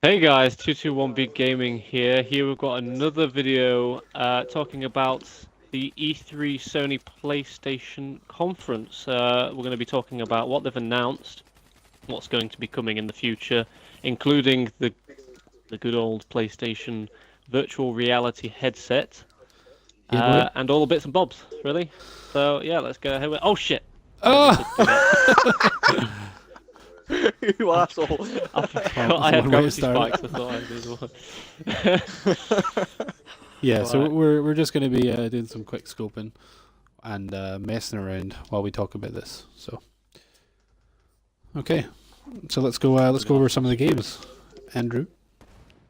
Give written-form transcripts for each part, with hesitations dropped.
Hey guys, 221 Big Gaming here. Here we've got another video talking about the E3 Sony PlayStation conference. We're going to be talking about what they've announced, what's going to be coming in the future, including the good old PlayStation virtual reality headset, and all the bits and bobs, really. So yeah, let's go ahead with. Oh shit! Oh! You asshole! I forgot I had gravity spikes. I thought I did one. Yeah, so Right. we're just going to be doing some quick scoping and messing around while we talk about this. So, okay, so let's go over some of the games. Andrew.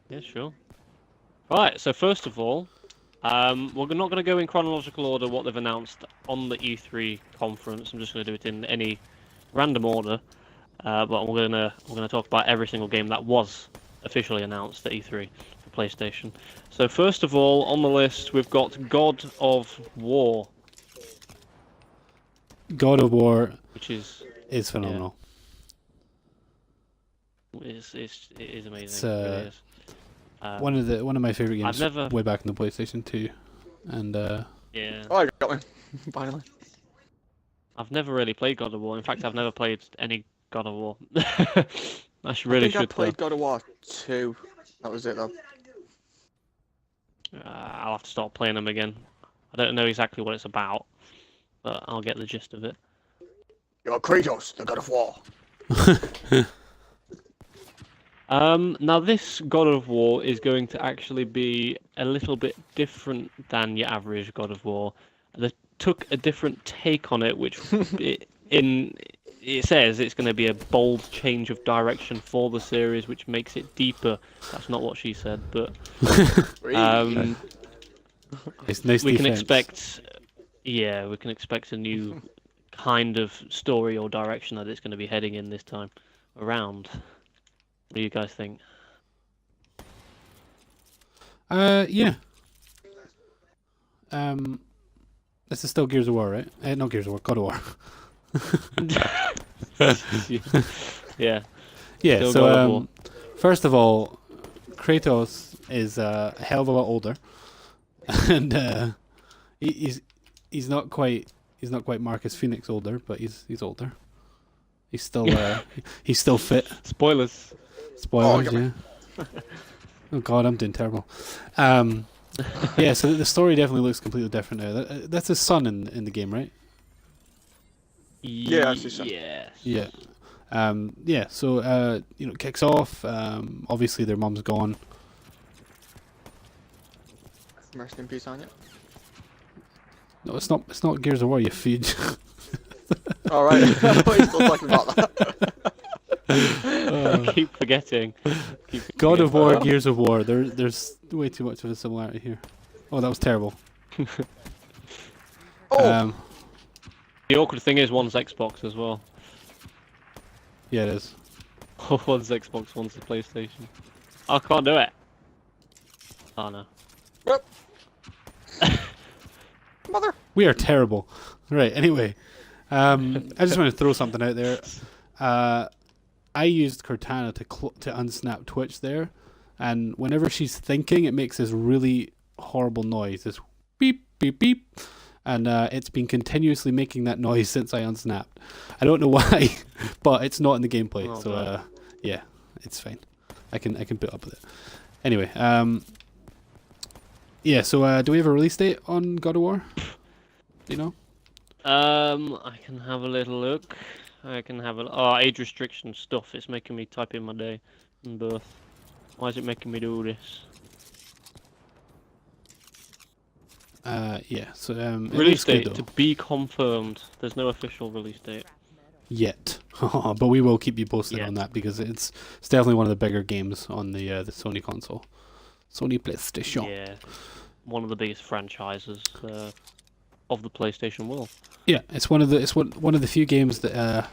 Yeah, sure. Right, so first of all, we're not going to go in chronological order what they've announced on the E3 conference. I'm just going to do it in any random order, but we're gonna talk about every single game that was officially announced at E3 for PlayStation. So first of all, on the list we've got God of War, God of War which is phenomenal. it is amazing. It's it really is. one of my favorite games I've never- way back in the PlayStation 2, and Yeah. Oh, I got one. Finally. I've never really played God of War. In fact, I've never played any God of War. I should I think I should played God of War 2. That was it though. I'll have to start playing them again. I don't know exactly what it's about, but I'll get the gist of it. You're Kratos, the God of War. Now this God of War is going to actually be a little bit different than your average God of War. They took a different take on it, which it says it's going to be a bold change of direction for the series, which makes it deeper. That's not what she said, but it's nice. we can expect, we can expect a new kind of story or direction that it's going to be heading in this time around. What do you guys think? Yeah. This is still Gears of War, right? Not Gears of War, God of War. Yeah. Yeah. Still God of So War. first of all, Kratos is a hell of a lot older, and he's not quite Marcus Phoenix older, but he's older. He's still fit. Spoilers. Spoilers, Oh, yeah. Oh god, I'm doing terrible. Yeah, so the story definitely looks completely different now. That's his son in the game, right? Yeah, that's his son. Yes. Yeah. Yeah, so it kicks off. Obviously their mum's gone. Rest in peace, Anya. No, it's not Gears of War, you feed. Alright, I thought you still talking about that. I keep forgetting. God of War, Gears of War. There's way too much of a similarity here. Oh, that was terrible. Oh! The awkward thing is one's Xbox as well. Yeah, it is. One's Xbox, one's the PlayStation. I can't do it. Oh no. Yep. Mother! We are terrible. Right, anyway. I just want to throw something out there. I used Cortana to unsnap Twitch there, and whenever she's thinking, it makes this really horrible noise, this beep, beep, beep, and it's been continuously making that noise since I unsnapped. I don't know why, but it's not in the gameplay, so yeah, it's fine. I can put up with it. Anyway, yeah, so do we have a release date on God of War? Do you know? I can have a little look. I can have age restriction stuff. It's making me type in my day and birth. Why is it making me do this? Yeah. So release date to be confirmed. There's no official release date yet, but we will keep you posted on that because it's definitely one of the bigger games on the Sony console, Sony PlayStation. Yeah, one of the biggest franchises of the PlayStation world. Yeah, it's one of the few games that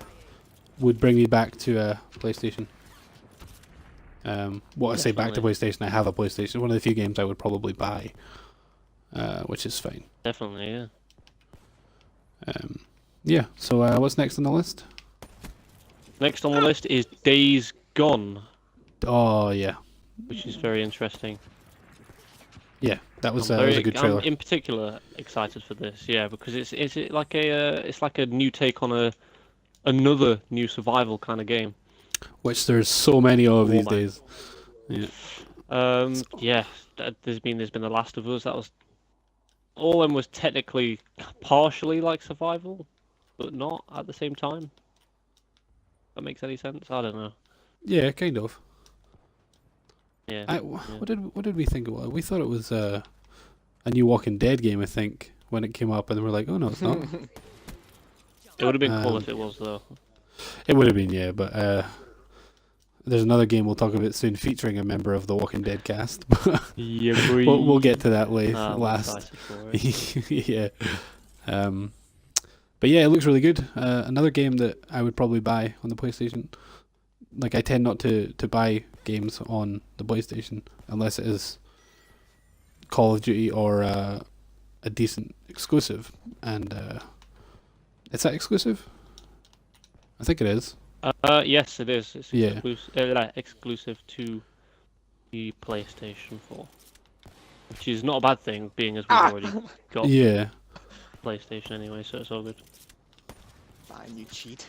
would bring me back to PlayStation. I say back to PlayStation, I have a PlayStation. One of the few games I would probably buy, which is fine. Definitely, yeah. Yeah. So what's next on the list? Next on the list is Days Gone. Oh yeah, which is very interesting. Yeah, that was I'm a good trailer. I'm in particular excited for this, yeah, because it's like a new take on another new survival kind of game. Which there's so many of these Warbank. days. Yeah. Yeah, there's been The Last of Us. That was all of them was technically partially like survival, but not at the same time. That makes any sense? I don't know. Yeah, kind of. Yeah. Yeah. What did we think it was? We thought it was a new Walking Dead game, I think, when it came up, and we're like, oh no, it's not. It would have been cool if it was, though. It would have been, yeah, but there's another game we'll talk about soon featuring a member of the Walking Dead cast. Yeah, we'll get to that I'm last. excited for it. Yeah. But yeah, it looks really good. Another game that I would probably buy on the PlayStation. Like, I tend not to buy games on the PlayStation unless it is Call of Duty or a decent exclusive. And is that exclusive? I think it is. Yes, it is. It's Yeah. exclusive to the PlayStation 4, which is not a bad thing, being as we've already got Yeah. PlayStation anyway, so it's all good. Fine, you cheat.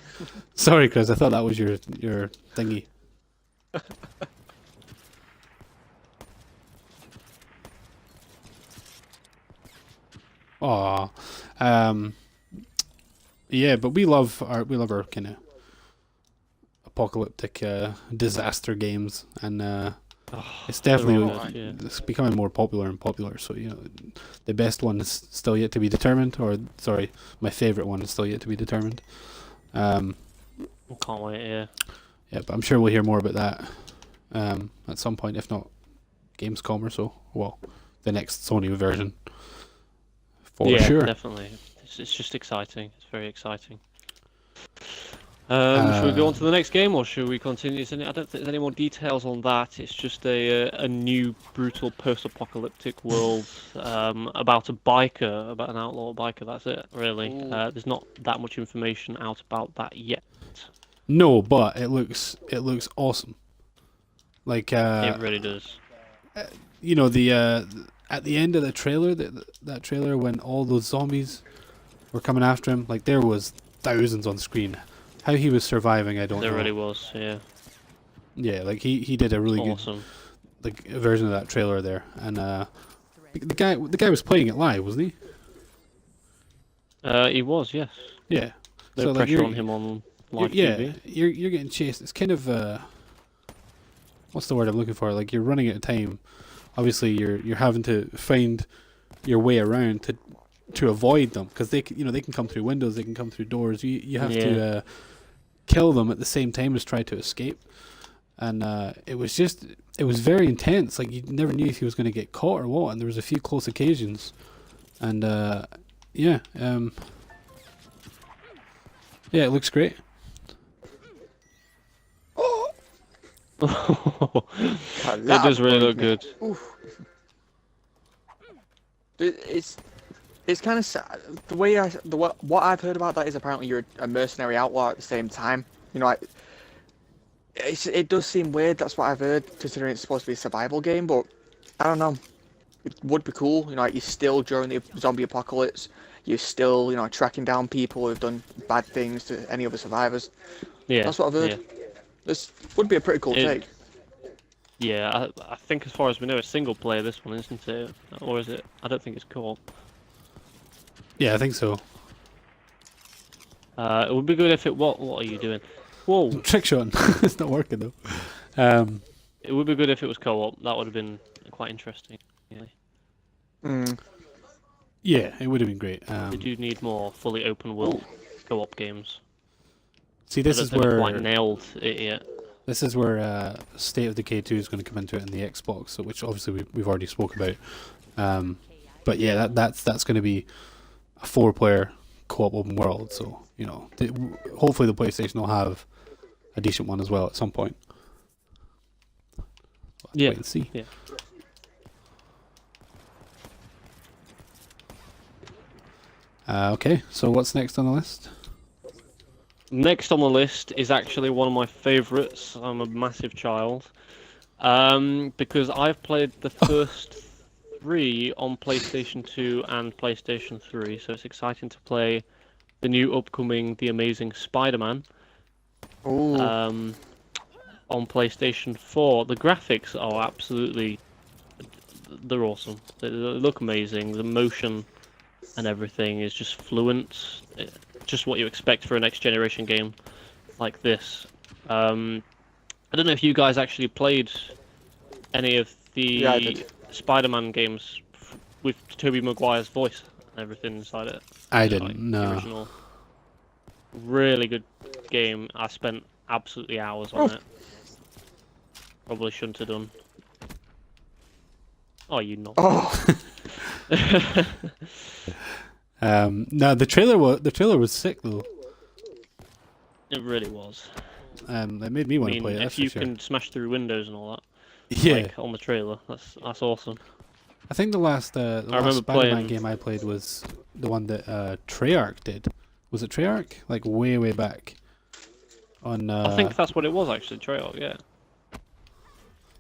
Sorry, Chris. I thought that was your thingy. Aw. Yeah, but we love our kind of apocalyptic disaster games, and it's definitely it's becoming more popular and popular. So the best one is still yet to be determined, or sorry, my favorite one is still yet to be determined. Can't wait. Yeah. Yeah, but I'm sure we'll hear more about that at some point, if not Gamescom or so. Well, the next Sony version. For sure. Definitely. It's just exciting. It's very exciting. Should we go on to the next game, or should we continue? I don't think there's any more details on that. It's just a new brutal post-apocalyptic world about a biker, about an outlaw biker. That's it, really. There's not that much information out about that yet. No, but it looks awesome. Like it really does. The at the end of the trailer, that trailer when all those zombies were coming after him, like there was thousands on screen. How he was surviving, I don't know. There really was, yeah. Yeah, like he did a really awesome. good version of that trailer there, and the guy was playing it live, wasn't he? He was, yes. Yeah. No pressure on him on live TV. Yeah, you're getting chased. It's kind of what's the word I'm looking for? Like you're running out of time. Obviously, you're having to find your way around to avoid them, because they can come through windows, they can come through doors. You have to kill them at the same time as try to escape, and it was very intense. Like you never knew if he was going to get caught or what, and there was a few close occasions, and yeah, it looks great. It does really look good. It's kind of sad. What I've heard about that is apparently you're a mercenary outlaw at the same time. It does seem weird. That's what I've heard, considering it's supposed to be a survival game. But I don't know. It would be cool. You're still during the zombie apocalypse. You're still tracking down people who've done bad things to any other survivors. Yeah, that's what I've heard. Yeah. This would be a pretty cool take. Yeah, I think as far as we know, it's single player, this one, isn't it? Or is it? I don't think it's co-op. Yeah, I think so. It would be good if it... What are you doing? Whoa! Trick shot. It's not working, though. It would be good if it was co-op. That would have been quite interesting. Yeah, it would have been great. They do need more fully open world co-op games. See, this is where... quite nailed it yet. This is where State of Decay 2 is going to come into it in the Xbox, which obviously we've already spoke about. But yeah, that's going to be a 4-player co-op open world. So hopefully the PlayStation will have a decent one as well at some point. Yeah. Wait and see. Yeah. Okay, so what's next on the list? Next on the list is actually one of my favourites. I'm a massive child. Because I've played the first 3 on PlayStation 2 and PlayStation 3, so it's exciting to play the new upcoming The Amazing Spider-Man Ooh. on PlayStation 4. The graphics are absolutely, they're awesome. They look amazing. The motion and everything is just fluent. Just what you expect for a next generation game like this. I don't know if you guys actually played any of Yeah, I the did. Spider-Man games with Tobey Maguire's voice and everything inside it. I The didn't. No. original. Really good game. I spent absolutely hours on it. Probably shouldn't have done. Oh, you know. Oh. No, the trailer was sick though. It really was. It made me I want to mean, play it. if That's you for sure. can smash through windows and all that, Yeah, like on the trailer, that's awesome. I think the last remember Spider-Man playing- game I played was the one that Treyarch did. Was it Treyarch? Like way back. On. I think that's what it was actually, Treyarch. Yeah.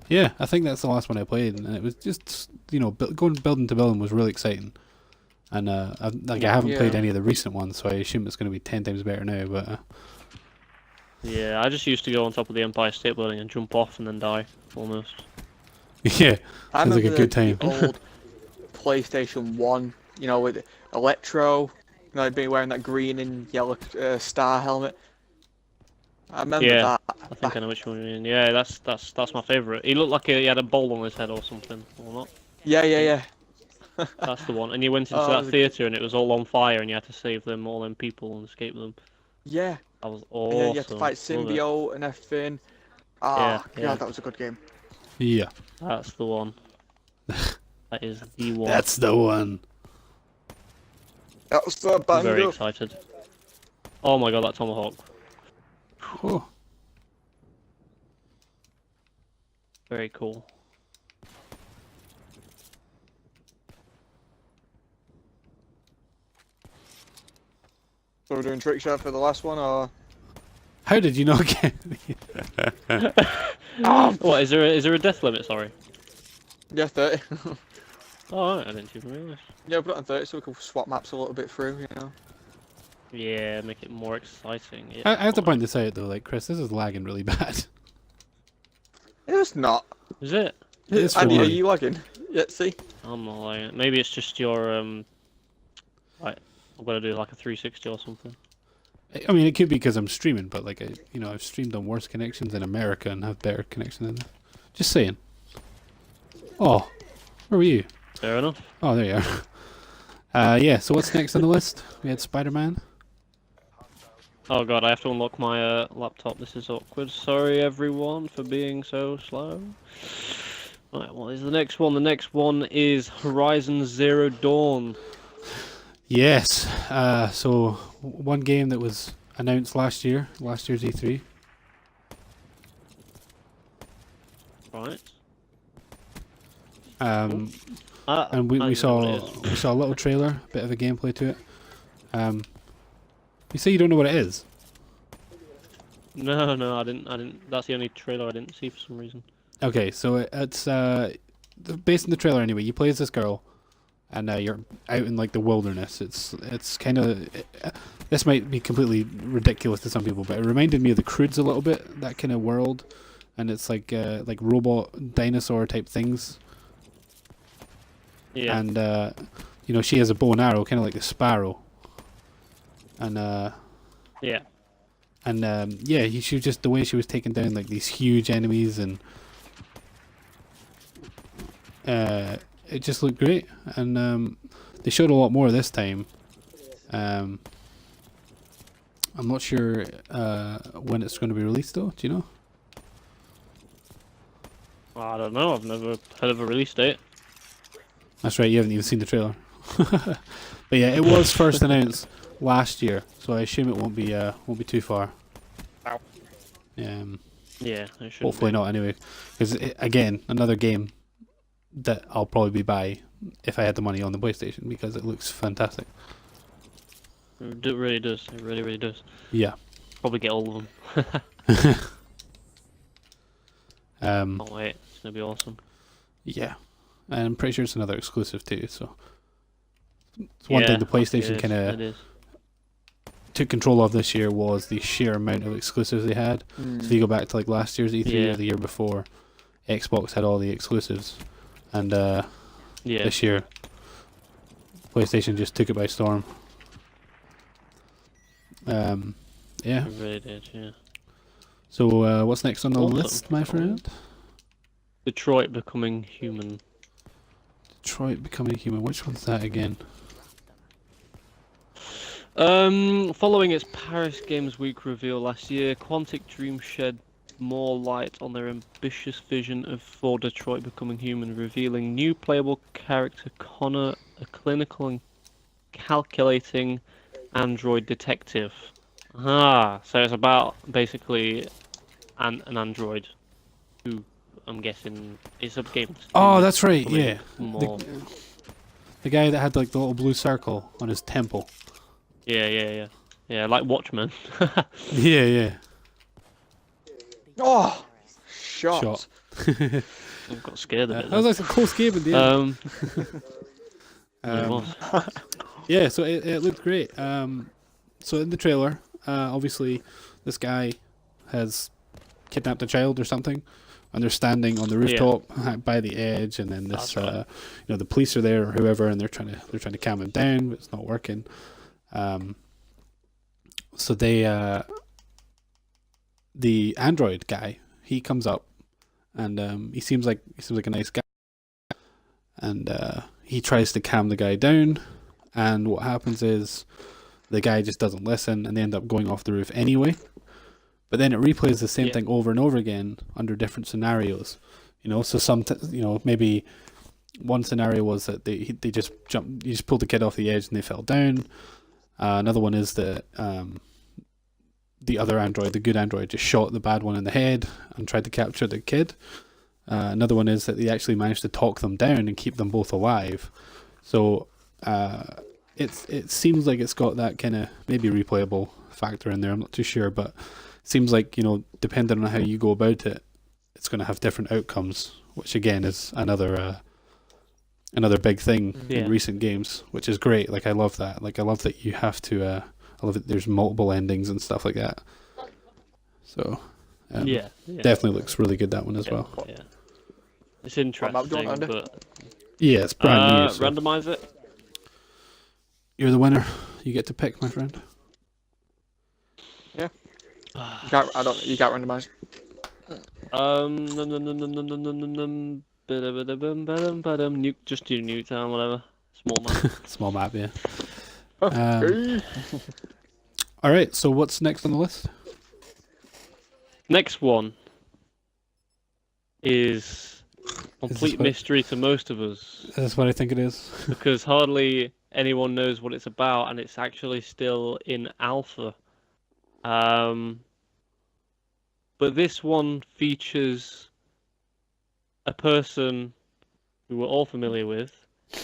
Yeah, I think that's the last one I played, and it was just going building to building was really exciting. And I haven't played Yeah. any of the recent ones, so I assume it's going to be 10 times better now. But Yeah, I just used to go on top of the Empire State Building and jump off and then die, almost. yeah, I sounds like a remember good time. the old PlayStation 1, with Electro, being wearing that green and yellow star helmet. I remember Yeah. that. I think I know which one you mean. Yeah, that's my favourite. He looked like he had a bowl on his head or something, or not. Yeah. That's the one. And you went into Oh, that the- theatre and it was all on fire and you had to save them, all them people, and escape them. Yeah. That was And awesome. then you had to fight Love it. Symbiote and everything. Ah, Yeah, God, yeah. that was a good game. Yeah, That's the one. That is the one. that's the one. That was the I'm banger. very excited. Oh my god, that tomahawk. Oh, Very cool. So we're doing trick shot for the last one, or? how did you not get? What, is there a death limit, sorry? Yeah, 30. Oh, I didn't even realise. Yeah, put it on 30 so we can swap maps a little bit through, Yeah, make it more exciting. Yeah, I have to fine. point this out though, like Chris, this is lagging really bad. It's not. Is it? It's for Andy, are me. you lagging? Yeah, see? I'm not lying. Maybe it's just your Right, I've got to do like a 360 or something. I mean, it could be because I'm streaming, but like I've streamed on worse connections in America and have better connection than. Just saying. Oh, where were you? Fair enough. Oh, there you are. Yeah. So what's next on the list? We had Spider-Man. Oh god, I have to unlock my laptop. This is awkward. Sorry everyone for being so slow. Right, what is the next one? The next one is Horizon Zero Dawn. Yes. So one game that was announced last year's E3. Right. And I we know what saw it is. we saw a little trailer, bit of a gameplay to it. You say you don't know what it is? No, I didn't. That's the only trailer I didn't see for some reason. Okay, so it's based on the trailer anyway. You play as this girl, and you're out in like the wilderness. It's kind of this might be completely ridiculous to some people, but it reminded me of the Croods a little bit, that kind of world, and it's like robot dinosaur type things. Yeah. And she has a bow and arrow, kind of like the Sparrow. And Yeah. she was just the way she was taking down like these huge enemies, and it just looked great. And they showed a lot more this time. I'm not sure when it's going to be released though. Do you know? I don't know. I've never heard of a release date. That's right. You haven't even seen the trailer. But yeah, it was first announced last year, so I assume it won't be too far. Ow. Yeah, it should. Hopefully not anyway, because again, another game that I'll probably buy if I had the money on the PlayStation because it looks fantastic. It really does. It really does. Yeah. Probably get all of them. Um, Oh wait, it's going to be awesome. Yeah, and I'm pretty sure it's another exclusive too. So it's one thing the that's PlayStation good. kind It of is. took control of this year was the sheer amount of exclusives they had. So if you go back to like last year's E3 or the year before, Xbox had all the exclusives, and this year PlayStation just took it by storm. Yeah. It really did, yeah. So what's next on the Also, list, my friend? Detroit Becoming Human. Detroit Becoming Human. Which one's that again? Following its Paris Games Week reveal last year, Quantic Dream shed more light on their ambitious vision for Detroit Becoming Human, revealing new playable character Connor, a clinical and calculating android detective. So it's about basically an android who I'm guessing is a game. Oh, that's right. Yeah, More. the guy that had like the little blue circle on his temple. Yeah, like Watchmen. Yeah. Oh, shot. I got scared a bit. That was like a close game in the end. It was. Yeah, so it looked great. So in the trailer, obviously, this guy has kidnapped a child or something, and they're standing on the rooftop by the edge, and then this, Right. the police are there or whoever, and they're trying to calm him down, but it's not working. So they, the android guy, he comes up, and he seems like a nice guy, and he tries to calm the guy down, and what happens is the guy just doesn't listen, and they end up going off the roof anyway. But then it replays the same thing over and over again under different scenarios. So maybe one scenario was that they just jumped, you just pulled the kid off the edge and they fell down. Another one is that the other android, the good android, just shot the bad one in the head and tried to capture the kid. Another one is that they actually managed to talk them down and keep them both alive. So it seems like it's got that kind of maybe replayable factor in there. I'm not too sure, but it seems like, depending on how you go about it, it's going to have different outcomes, which again is another big thing in recent games, which is great. Like I love that. Like I love that you have to. I love that there's multiple endings and stuff like that. So definitely looks really good, that one as well. Yeah. It's interesting, but yeah, it's brand new. So randomize it. you're the winner. You get to pick, my friend. Yeah. You can't randomize. Nuke, just do Nuketown, whatever. Small map. Small map, yeah. All right. So what's next on the list? Next one is complete mystery to most of us. That's what I think it is. Because hardly anyone knows what it's about, and it's actually still in alpha. But this one features a person who we're all familiar with.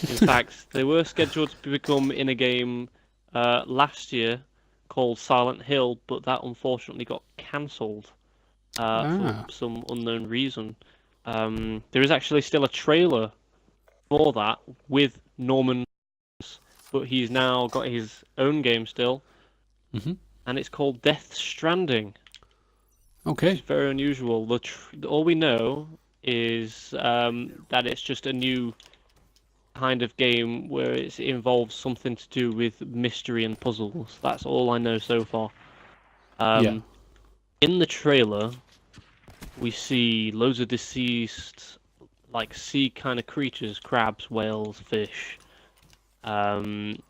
In fact, they were scheduled to become in a game last year called Silent Hill, but that unfortunately got cancelled for some unknown reason. There is actually still a trailer for that with Norman, but he's now got his own game still, and it's called Death Stranding. Okay. It's very unusual. All we know is that it's just a new kind of game where it involves something to do with mystery and puzzles. That's all I know so far. In the trailer, we see loads of deceased, like sea kind of creatures, crabs, whales, fish, and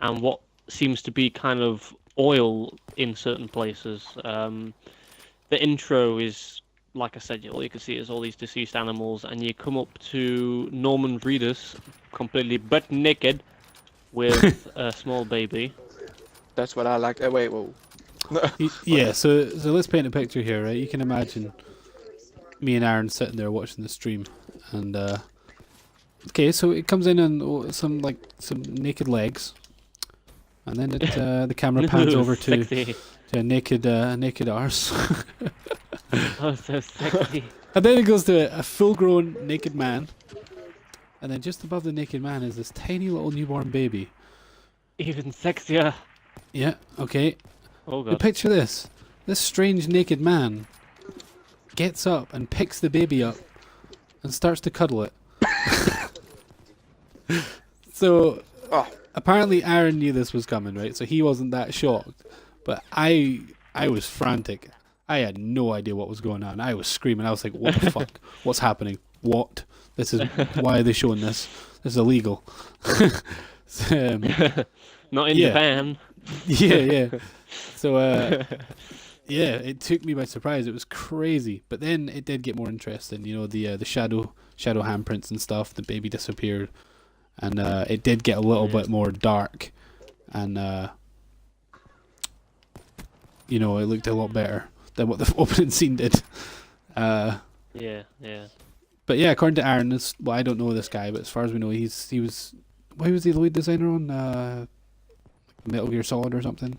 what seems to be kind of oil in certain places. The intro is, like I said, all you can see is all these deceased animals, and you come up to Norman Reedus, completely butt naked, with a small baby. That's what I like. Wait, whoa. Yeah, so let's paint a picture here, right? You can imagine me and Aaron sitting there watching the stream, and okay, so it comes in and some naked legs, and then the camera pans over to a naked arse. Oh, so sexy. And then it goes to a full-grown naked man, and then just above the naked man is this tiny little newborn baby. Even sexier. Yeah. Okay. Oh But god. picture this: this strange naked man gets up and picks the baby up and starts to cuddle it. So Oh, apparently Aaron knew this was coming, right? So he wasn't that shocked, but I was frantic. I had no idea what was going on. I was screaming. I was like, "What the fuck? What's happening? What? This is why are they showing this? This is illegal." Not in yeah. Japan. Yeah. So yeah, it took me by surprise. It was crazy, but then it did get more interesting. You know, the shadow handprints and stuff. The baby disappeared, and it did get a little bit more dark, and you know, it looked a lot better than what the opening scene did. Yeah. But yeah, according to Aaron, I don't know this guy, but as far as we know, he was. Why was he the lead designer on Metal Gear Solid or something?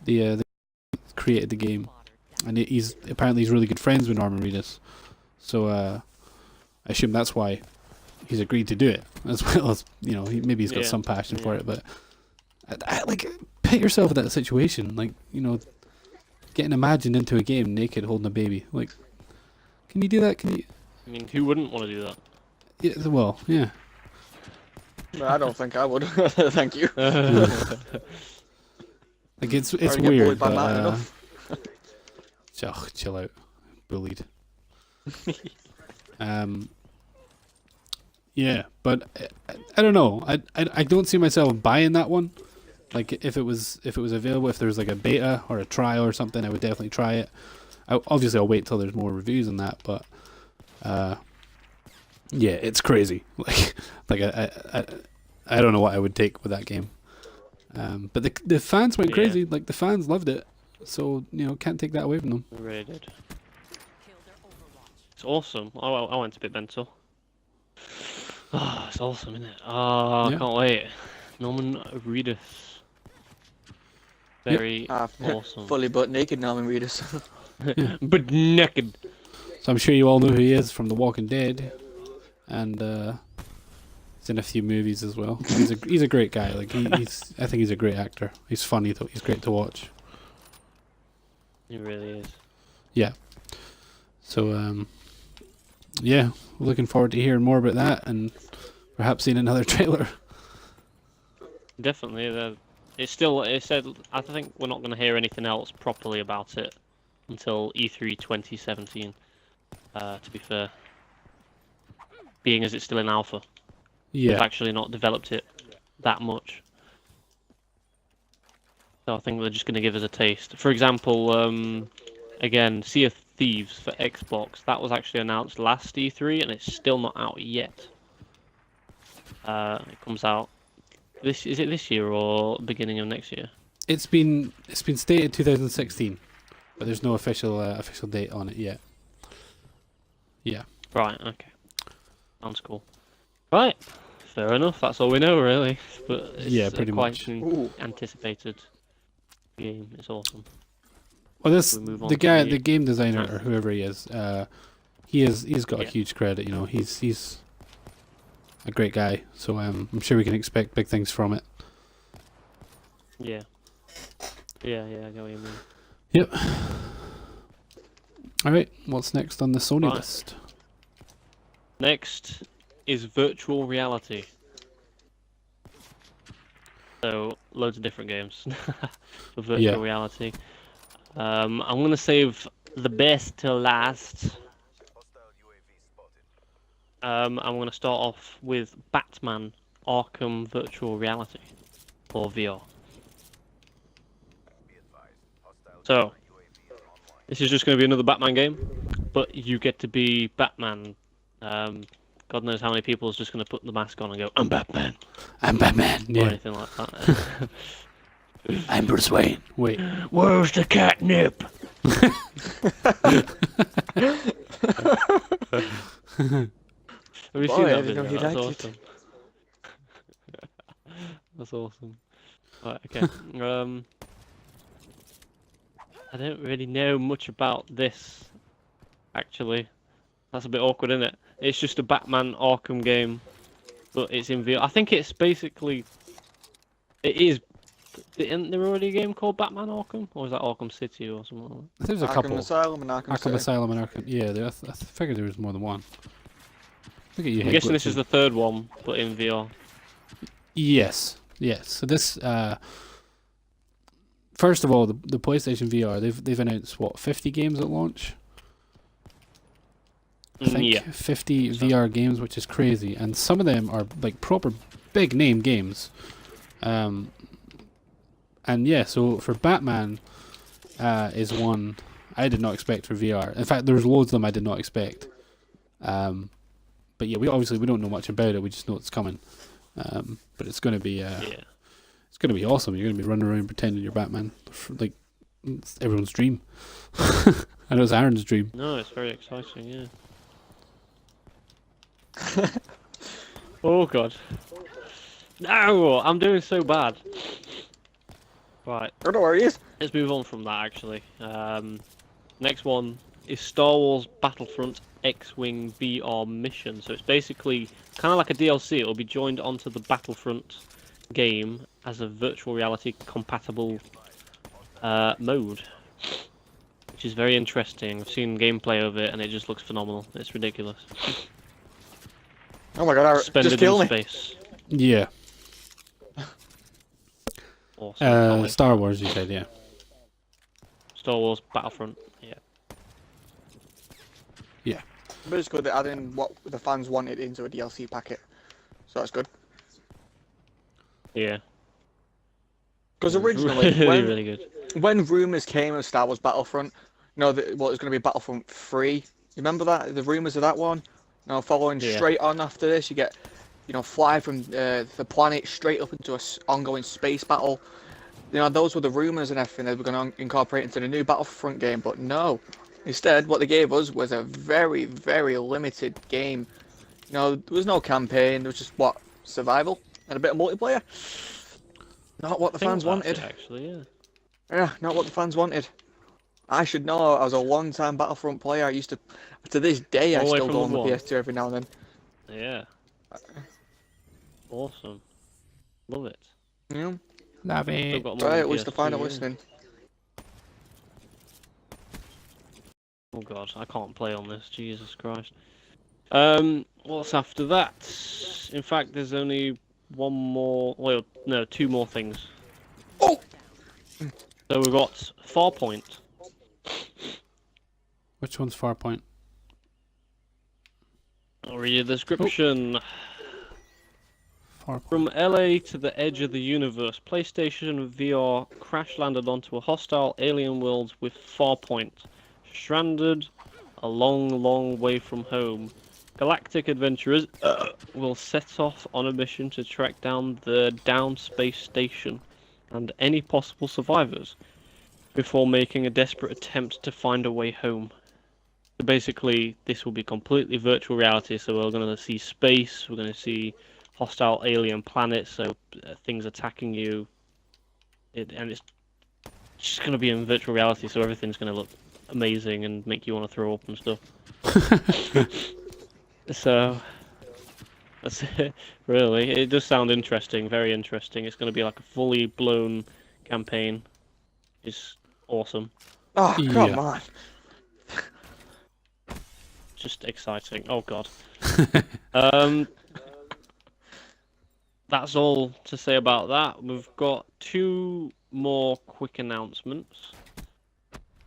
The created the game, and he's really good friends with Norman Reedus, so I assume that's why he's agreed to do it, as well as, you know, maybe he's got some passion for it. But I like, put yourself in that situation, like, you know, getting imagined into a game naked holding a baby. Like, can you do that? Can you? I mean, who wouldn't want to do that? Yeah, well, yeah. no, I don't think I would. Thank you. Like, it's Already get weird, bullied by but Matt enough. chill out, bullied. Yeah, but I don't know. I don't see myself buying that one. Like, if it was available, if there was like a beta or a trial or something, I would definitely try it. Obviously, I'll wait till there's more reviews on that, but yeah, it's crazy. Like I don't know what I would take with that game. But the fans went crazy. Like, the fans loved it, so, you know, can't take that away from them. They really did. It's awesome. I went a bit mental. Oh, it's awesome, isn't it? Oh, Yeah. I can't wait. Norman Reedus. Very awesome. Fully butt naked Norman Reedus. But naked. So I'm sure you all know who he is from The Walking Dead, and he's in a few movies as well. He's a great guy. Like, I think he's a great actor. He's funny though. He's great to watch. He really is. Yeah. So yeah, looking forward to hearing more about that, and perhaps seeing another trailer. Definitely. It said, I think we're not going to hear anything else properly about it until E3 2017, to be fair. Being as it's still in alpha. They've Yeah. actually not developed it that much. So I think they're just going to give us a taste. For example, again, Sea of Thieves for Xbox, that was actually announced last E3 and it's still not out yet. It comes out is it this year or beginning of next year? It's been stated 2016, but there's no official date on it yet. Yeah. Right, okay. Sounds cool. Right, fair enough, that's all we know really. But it's Yeah, pretty quite much. an anticipated game, it's awesome. Well, We move on the to guy, the- the game designer or whoever he is, he's got a Yeah. huge credit. You know, he's a great guy. So I'm sure we can expect big things from it. Yeah. Yeah, I get what you mean. Yep. All right. What's next on the Sony Right. list? Next is virtual reality. So, loads of different games for virtual Yeah. reality. I'm going to save the best to last. I'm going to start off with Batman Arkham Virtual Reality, or VR. So, this is just going to be another Batman game, but you get to be Batman. God knows how many people is just going to put the mask on and go, "I'm Batman," I'm Batman. or Yeah. anything like that. I'm Bruce Wayne. Wait. Where's the catnip? Have you Boy, seen I that didn't know video? he That's liked it. awesome. That's awesome. Right, okay. I don't really know much about this, actually. That's a bit awkward, isn't it? It's just a Batman Arkham game, but it's in VR. I think it's basically... It is... Isn't there already a game called Batman Arkham? Or is that Arkham City or something like that? There's a Arkham couple. Asylum and Arkham Arkham City. Asylum and Arkham. Yeah, I figured there was more than one. Look at you. I'm guessing this is the third one, but in VR. Yes. Yes. So this. First of all, the PlayStation VR. They've announced what 50 games at launch. I think Yeah. 50 VR games, which is crazy, and some of them are like proper big name games. And yeah, so for Batman, is one I did not expect for VR. In fact, there's loads of them I did not expect. But yeah, we don't know much about it. We just know it's coming. But it's going to be it's going to be awesome. You're going to be running around pretending you're Batman, like it's everyone's dream. I know it's Aaron's dream. No, it's very exciting, yeah. Oh god. No, I'm doing so bad. Right, Oh, no worries. let's move on from that actually. Next one is Star Wars Battlefront X-Wing VR Mission. So it's basically kind of like a DLC. It'll be joined onto the Battlefront game as a virtual reality compatible mode, which is very interesting. I've seen gameplay of it and it just looks phenomenal. It's ridiculous. Oh my god, just Suspended kill in me. space. Yeah. Awesome. Can't wait. Star Wars, you said, yeah. Star Wars Battlefront. Yeah. Yeah. Basically, they're adding what the fans wanted into a DLC packet, so that's good. Yeah. Because originally, really good. when rumors came of Star Wars Battlefront, you know, that what was going to be Battlefront 3. You remember that? The rumors of that one? You know, following Yeah. straight on after this, you get, you know, fly from the planet straight up into a ongoing space battle. You know, those were the rumors and everything they were going to incorporate into the new Battlefront game, but no. Instead, what they gave us was a very, very limited game. You know, there was no campaign, there was just, what, survival and a bit of multiplayer? Not what the I think fans that's wanted. it, actually, yeah. Yeah, not what the fans wanted. I should know, I was a long-time Battlefront player. I used to this day, I All the way still from go on the the one. PS2 every now and then. Yeah. Awesome. Love it. Yeah. Love Still it. got more Right, on at least the PS2, final yeah. listening. Oh god, I can't play on this. Jesus Christ. What's after that? In fact, there's only one more. Well, no, two more things. Oh! So we've got Farpoint. Which one's Farpoint? I'll read you the description. Farpoint. From LA to the edge of the universe, PlayStation VR crash landed onto a hostile alien world with Farpoint. Stranded a long, long way from home, galactic adventurers will set off on a mission to track down the downed space station and any possible survivors before making a desperate attempt to find a way home. So basically, this will be completely virtual reality, so we're going to see space, we're going to see hostile alien planets, so things attacking you, and it's just going to be in virtual reality, so everything's going to look amazing and make you want to throw up and stuff. So that's it, really. It does sound interesting, very interesting. It's going to be like a fully blown campaign. It's awesome. Oh, come Yeah. on. Just exciting. Oh god. That's all to say about that. We've got two more quick announcements.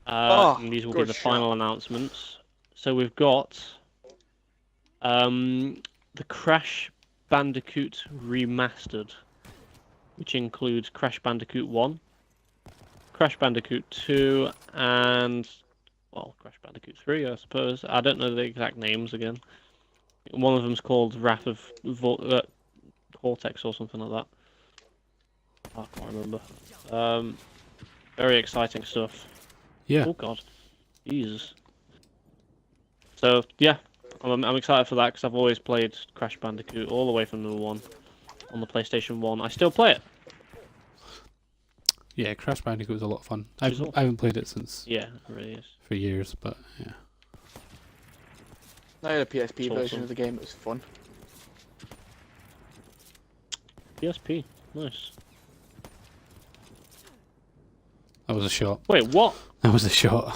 And these will be good the shout. final announcements. So we've got the Crash Bandicoot Remastered, which includes Crash Bandicoot 1, Crash Bandicoot 2, and, well, Crash Bandicoot 3, I suppose. I don't know the exact names again. One of them's called Wrath of Cortex or something like that. I can't remember. Very exciting stuff. Yeah. Oh god, Jesus. So yeah, I'm excited for that because I've always played Crash Bandicoot all the way from number 1 on the PlayStation 1. I still play it. Yeah, Crash Bandicoot was a lot of fun. Which is awesome. I haven't played it since Yeah, it really is. for years, but yeah. I had a PSP It's version awesome. of the game. It was fun. PSP, nice. That was a shot. Wait, what? That was a shot.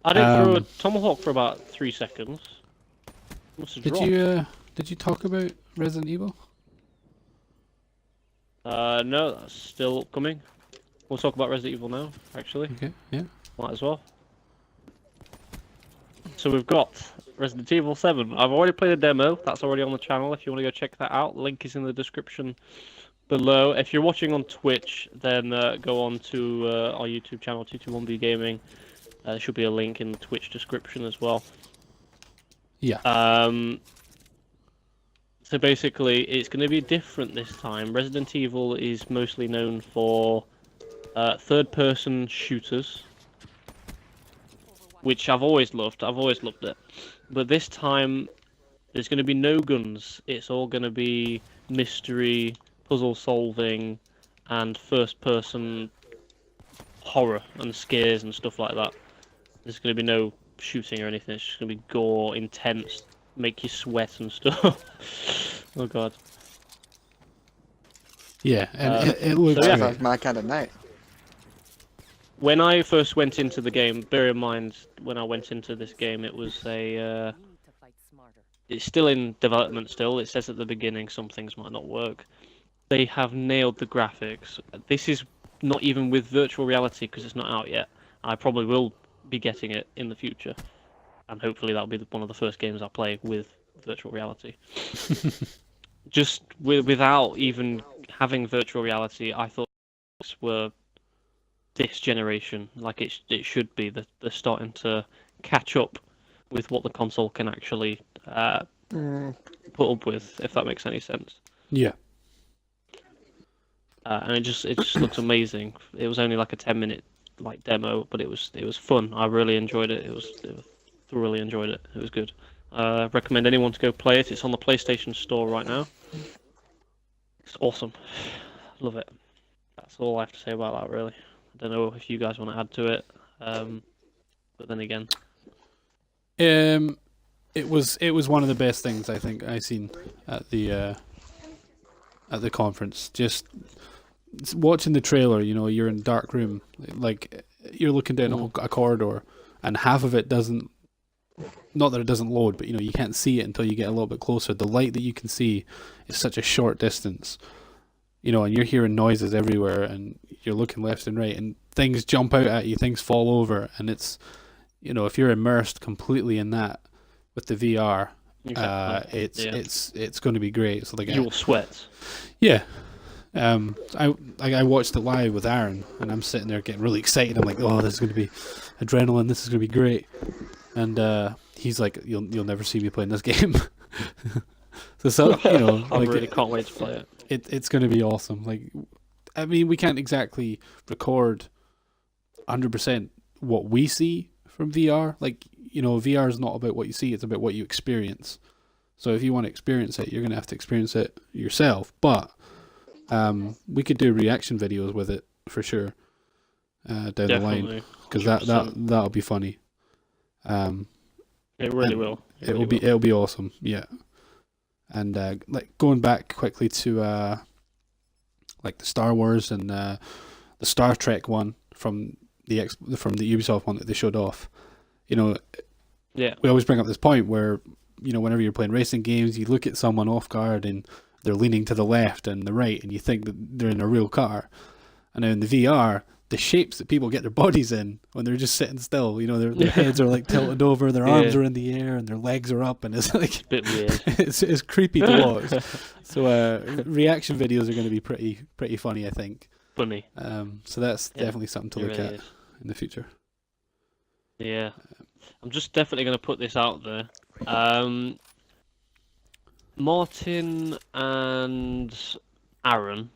I didn't throw a tomahawk for about 3 seconds. Must have dropped. Did you talk about Resident Evil? No, that's still upcoming. We'll talk about Resident Evil now, actually. Okay, yeah. Might as well. So we've got Resident Evil 7. I've already played a demo. That's already on the channel if you want to go check that out. Link is in the description below. If you're watching on Twitch, then go on to our YouTube channel, 221B Gaming. There should be a link in the Twitch description as well. Yeah. So basically, it's going to be different this time. Resident Evil is mostly known for third-person shooters, which I've always loved. I've always loved it. But this time, there's going to be no guns. It's all going to be mystery, puzzle solving, and first-person horror and scares and stuff like that. There's going to be no shooting or anything. It's just going to be gore, intense, make you sweat and stuff. Oh god. Yeah, and it looks so yeah. great. That's my kind of night. When I first went into the game, bear in mind, when I went into this game, it was a... it's still in development still. It says at the beginning some things might not work. They have nailed the graphics. This is not even with virtual reality because it's not out yet. I probably will be getting it in the future. And hopefully that'll be one of the first games I play with virtual reality. Just without even having virtual reality, I thought this were this generation. Like it should be. They're starting to catch up with what the console can actually put up with, if that makes any sense. Yeah. And it just looks amazing. It was only like a 10-minute like demo, but it was fun. I really enjoyed it. It was thoroughly enjoyed it. It was good. Recommend anyone to go play it. It's on the PlayStation Store right now. It's awesome. Love it. That's all I have to say about that, really. I don't know if you guys want to add to it, but then again, it was one of the best things I think I seen at the conference. Just watching the trailer, you know, you're in a dark room, like you're looking down a corridor, and half of it doesn't. Not that it doesn't load, but you know you can't see it until you get a little bit closer. The light that you can see is such a short distance, you know, and you're hearing noises everywhere, and you're looking left and right, and things jump out at you, things fall over, and it's, you know, if you're immersed completely in that with the VR, exactly. It's going to be great. So like you will sweat. Yeah. I watched it live with Aaron, and I'm sitting there getting really excited. I'm like, oh, this is going to be adrenaline. This is going to be great. And he's like, you'll never see me playing this game. so you know, I like, really can't wait to play it. It's going to be awesome. Like, I mean, we can't exactly record 100% what we see from VR. Like, you know, VR is not about what you see; it's about what you experience. So if you want to experience it, you're going to have to experience it yourself. But we could do reaction videos with it for sure down the line, because that'll be funny. It really will. It'll be awesome. Yeah. And like going back quickly to like the Star Wars and the Star Trek one from the Ubisoft one that they showed off. You know, yeah, we always bring up this point where, you know, whenever you're playing racing games, you look at someone off guard and they're leaning to the left and the right, and you think that they're in a real car. And now in the VR, the shapes that people get their bodies in when they're just sitting still, you know, their heads are like tilted over, their arms are in the air, and their legs are up, and it's like it's a bit weird. it's creepy to watch. So reaction videos are going to be pretty funny, I think. Funny. So that's definitely something to look really at in the future. Yeah, I'm just definitely going to put this out there. Martin and Aaron,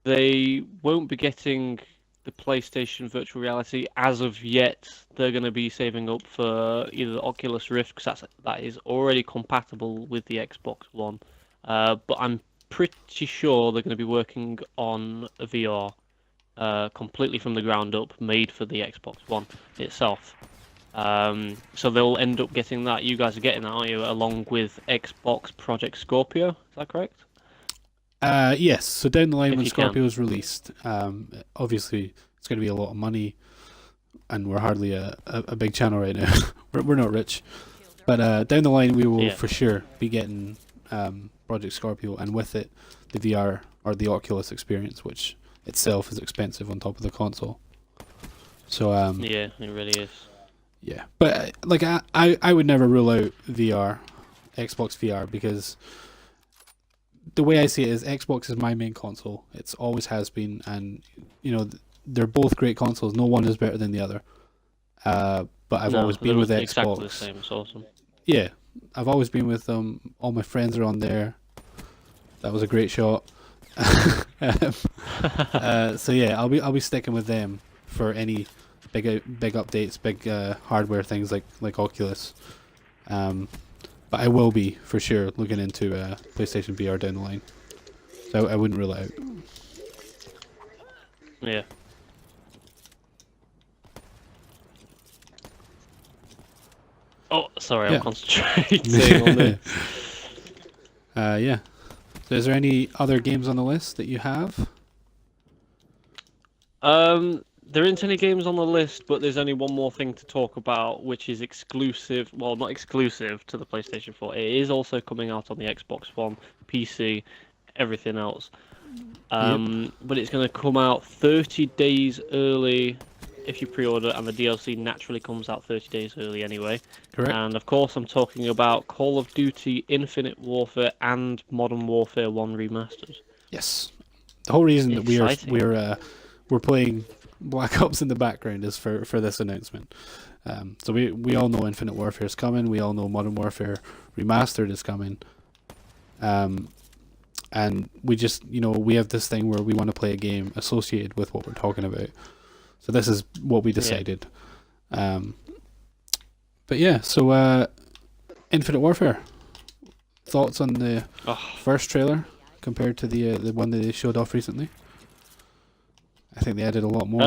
they won't be getting the PlayStation virtual reality as of yet. They're going to be saving up for either the Oculus Rift, because that is already compatible with the Xbox One. But I'm pretty sure they're going to be working on a VR completely from the ground up, made for the Xbox One itself. So they'll end up getting that. You guys are getting that, aren't you? Along with Xbox Project Scorpio. Is that correct? Yes. So down the line If when you can. Scorpio is released, obviously it's going to be a lot of money, and we're hardly a big channel right now. we're not rich, but down the line we will for sure be getting Project Scorpio, and with it the VR or the Oculus experience, which itself is expensive on top of the console. So yeah, it really is. yeah, but like I would never rule out VR, Xbox VR, because the way I see it is Xbox is my main console. It's always has been, and you know they're both great consoles. No one is better than the other. But I've always been with Xbox. Exactly the same. It's awesome. Yeah, I've always been with them. All my friends are on there. That was a great shot. So yeah, I'll be sticking with them for any big updates, big hardware things like Oculus. But I will be for sure looking into PlayStation VR down the line. So I wouldn't rule it out. Yeah. Oh, sorry, Yeah. I'm concentrating on this. Yeah. So is there any other games on the list that you have? There aren't any games on the list, but there's only one more thing to talk about, which is exclusive. Well, not exclusive to the PlayStation 4. It is also coming out on the Xbox One, PC, everything else. But it's going to come out 30 days early if you pre-order, and the DLC naturally comes out 30 days early anyway. Correct. And of course, I'm talking about Call of Duty Infinite Warfare and Modern Warfare 1 Remastered. Yes. The whole reason that Exciting. we're playing Black Ops in the background is for this announcement. So we all know Infinite Warfare is coming. We all know Modern Warfare Remastered is coming. And we just, we have this thing where we want to play a game associated with what we're talking about. So this is what we decided. Yeah. But yeah, so Infinite Warfare. Thoughts on the first trailer compared to the one that they showed off recently? I think they added a lot more.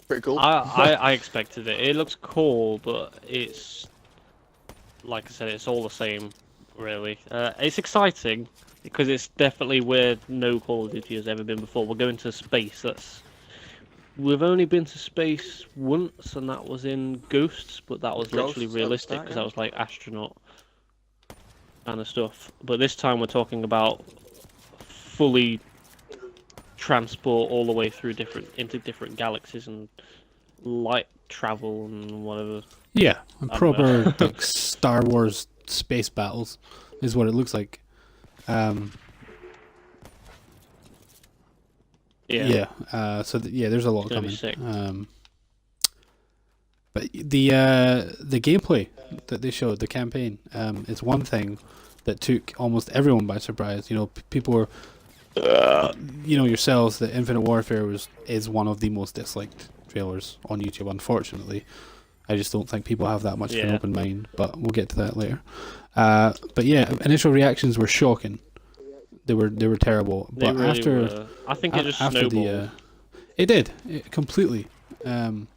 Pretty cool. I expected it. It looks cool, but it's like I said, it's all the same, really. It's exciting because it's definitely where no Call of Duty has ever been before. We're going to space. We've only been to space once, and that was in Ghosts, but that was literally realistic because that was like astronaut kind of stuff. But this time we're talking about fully transport all the way through into different galaxies and light travel and whatever. Yeah, proper like Star Wars space battles is what it looks like. Yeah. So there's a lot coming. But the gameplay that they showed, the campaign, is one thing that took almost everyone by surprise. People were, yourselves, that Infinite Warfare is one of the most disliked trailers on YouTube. Unfortunately, I just don't think people have that much of an open mind. But we'll get to that later. But yeah, initial reactions were shocking. They were terrible. But really after, were. I think it just snowballed. It did completely. And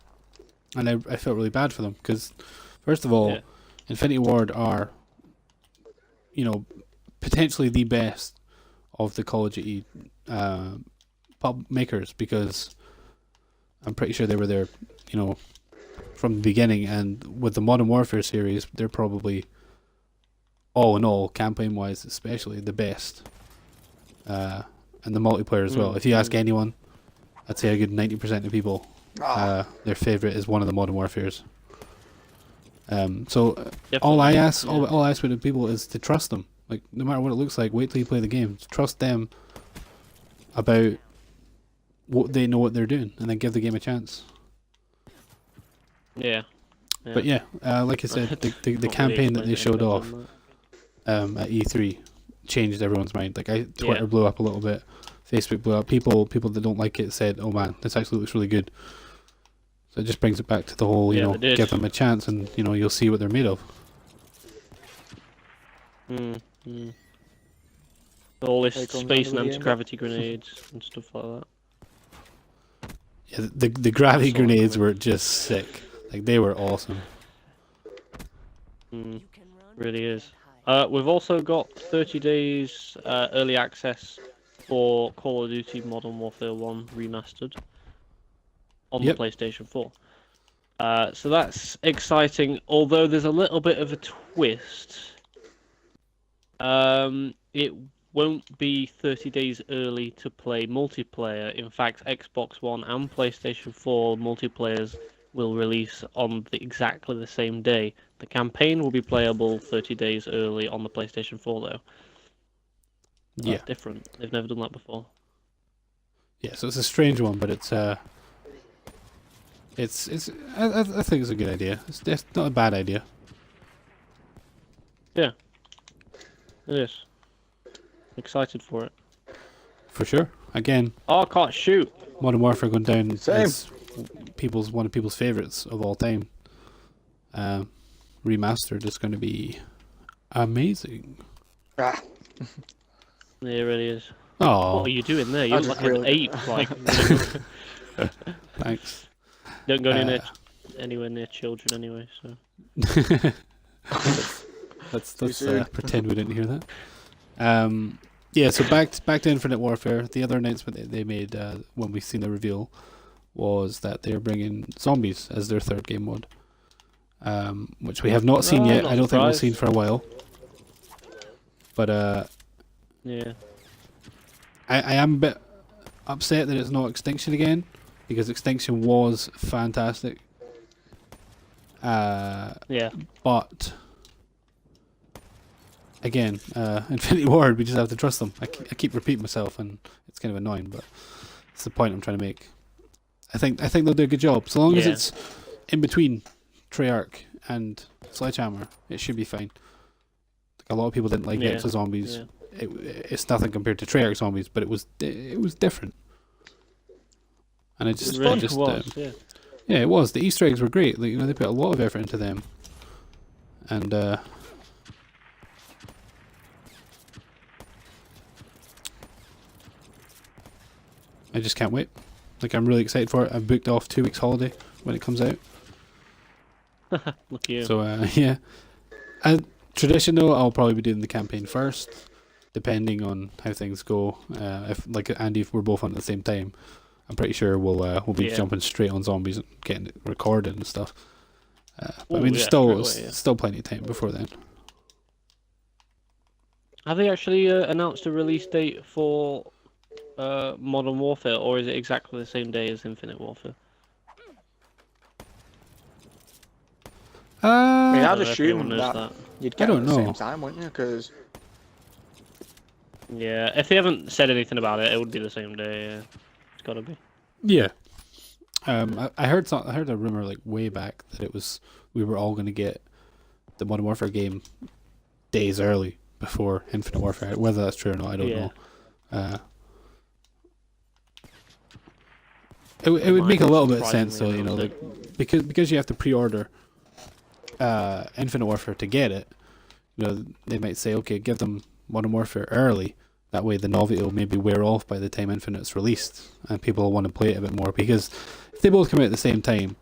I felt really bad for them because, first of all, Infinity Ward are, potentially the best of the Call of Duty pub makers, because I'm pretty sure they were there, from the beginning. And with the Modern Warfare series, they're probably, all in all, campaign-wise especially, the best. And the multiplayer as well. If you ask anyone, I'd say a good 90% of people, their favourite is one of the Modern Warfares. So all I ask with the people is to trust them. Like, no matter what it looks like, wait till you play the game. Trust them about what they know what they're doing, and then give the game a chance. Yeah. But yeah, like I said, the campaign that they showed off at E3 changed everyone's mind. Like, Twitter blew up a little bit, Facebook blew up. People that don't like it said, "Oh man, this actually looks really good." So it just brings it back to the whole, give them a chance, and you'll see what they're made of. All this Like on space and the game, anti-gravity grenades and stuff like that. Yeah, the gravity That's all grenades coming. were just sick. Like they were awesome. Really is. We've also got 30 days early access for Call of Duty Modern Warfare 1 Remastered on the Yep. PlayStation 4. So that's exciting, although there's a little bit of a twist. It won't be 30 days early to play multiplayer. In fact, Xbox One and PlayStation 4 multiplayers will release on exactly the same day. The campaign will be playable 30 days early on the PlayStation 4, though. Yeah. That's different. They've never done that before. Yeah. So it's a strange one, but it's I think it's a good idea. It's not a bad idea. Yeah, it is. Excited for it. For sure. Again, Oh, I can't shoot. Modern Warfare going down Same. as one of people's favorites of all time. Remastered is going to be amazing. Ah, Yeah, it really is. Oh, What are you doing there? You I look just like an really- ape. Like, thanks. don't go anywhere near children anyway. So. Let's Too soon. pretend we didn't hear that. Yeah, so back to Infinite Warfare. The other announcement they made when we seen the reveal was that they're bringing zombies as their third game mode, which we have not seen yet. not I don't think we've surprised. seen for a while. But Yeah. I am a bit upset that it's not Extinction again, because Extinction was fantastic. Yeah. But again, Infinity Ward, we just have to trust them. I keep repeating myself, and it's kind of annoying, but it's the point I'm trying to make. I think they'll do a good job, so long as Yeah. it's in between Treyarch and Sledgehammer. It should be fine. Like, a lot of people didn't like Yeah. Exo Zombies. Yeah. It's nothing compared to Treyarch Zombies, but it was different. And I just, It really just was. Yeah. yeah, it was. The Easter eggs were great. Like, they put a lot of effort into them, and I just can't wait. Like, I'm really excited for it. I've booked off 2 weeks holiday when it comes out. Look at you. So yeah, traditional. I'll probably be doing the campaign first, depending on how things go. If like Andy, if we're both on at the same time, I'm pretty sure we'll be Yeah. jumping straight on zombies and getting it recorded and stuff. But I Ooh, mean, there's yeah, still straight away, yeah. still plenty of time before then. Have they actually announced a release date for Modern Warfare, or is it exactly the same day as Infinite Warfare? I mean, I I'd don't know if anyone assume knows that that. you'd I get it don't at the know. same time, wouldn't you? Because Yeah, if they haven't said anything about it, it would be the same day. Yeah. It's gotta be. Yeah. I heard I heard a rumor like way back that we were all going to get the Modern Warfare game days early before Infinite Warfare. Whether that's true or not, I don't Yeah. know. It would might make a little bit of surprisingly sense though, you know, announce like because you have to pre-order Infinite Warfare to get it. You know, they might say, okay, give them Modern Warfare early. That way, the novelty will maybe wear off by the time Infinite's released, and people will want to play it a bit more. Because if they both come out at the same time,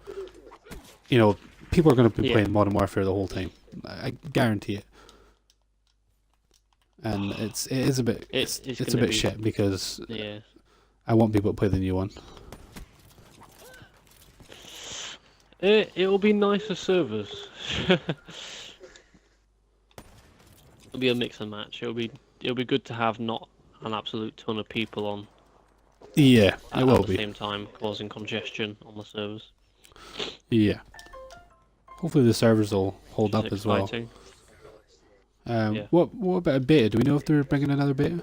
you know, people are going to be Yeah. playing Modern Warfare the whole time. I guarantee it. And it is a bit It's it's a gonna bit be- shit because Yeah. I want people to play the new one. It'll be nicer servers. It'll be a mix and match. It'll be good to have not an absolute ton of people on Yeah, at it will the be. same time, causing congestion on the servers. Yeah. Hopefully the servers will hold Which up is as well. exciting. Yeah. What about a beta? Do we know if they're bringing another beta?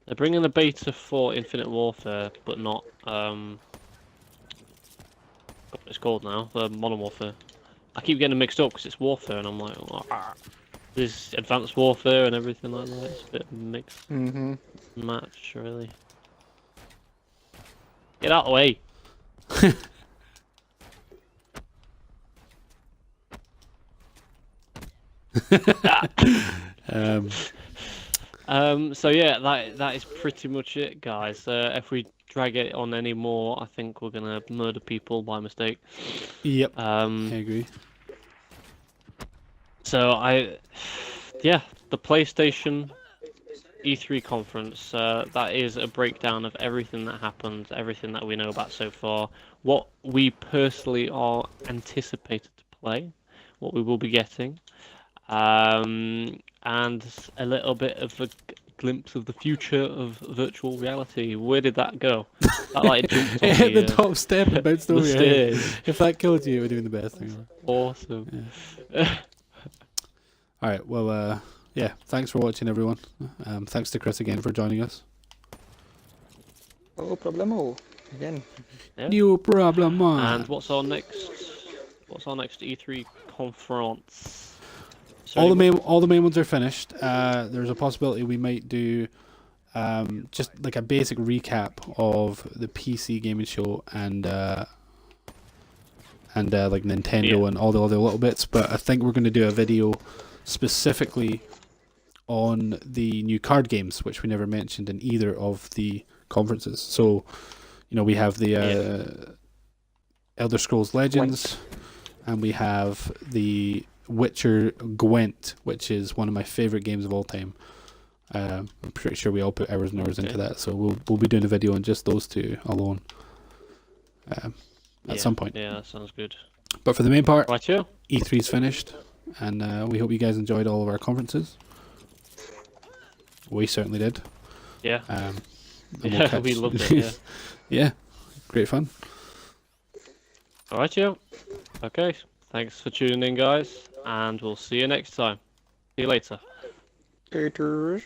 They're bringing a beta for Infinite Warfare, but not what it's called now, the Modern Warfare. I keep getting them mixed up because it's Warfare, and I'm like, there's Advanced Warfare and everything like that. It's a bit mixed mm-hmm. match, really. Get out of the way. So yeah, that is pretty much it, guys. If we drag it on any more, I think we're gonna murder people by mistake. Yep, I Um, agree. so yeah, the PlayStation E3 conference. That is a breakdown of everything that happened, everything that we know about so far, what we personally are anticipated to play, what we will be getting, and a little bit of a glimpse of the future of virtual reality. Where did that go? That like jumped on It hit the, the top step and bounced the over your head. stairs. If that killed you, it would have been the best thing ever. Awesome. All right, well, yeah, thanks for watching, everyone. Thanks to Chris again for joining us. No problemo. Again. Yeah. No problem, man. And what's our next? What's our next E3 conference? All the main ones are finished. There's a possibility we might do just like a basic recap of the PC gaming show and like Nintendo and all the other little bits. But I think we're going to do a video specifically on the new card games, which we never mentioned in either of the conferences. So, you know, we have the Elder Scrolls Legends, and we have the Witcher Gwent, which is one of my favorite games of all time. I'm pretty sure we all put hours and hours into that, so we'll be doing a video on just those two alone at some point. Yeah, that sounds good. But for the main part, Right, yeah. E3's finished, and we hope you guys enjoyed all of our conferences. We certainly did. Yeah. And Yeah, we loved it. Yeah. Yeah, great fun. All right, yeah. Okay. Thanks for tuning in, guys, and we'll see you next time. See you later. Haters.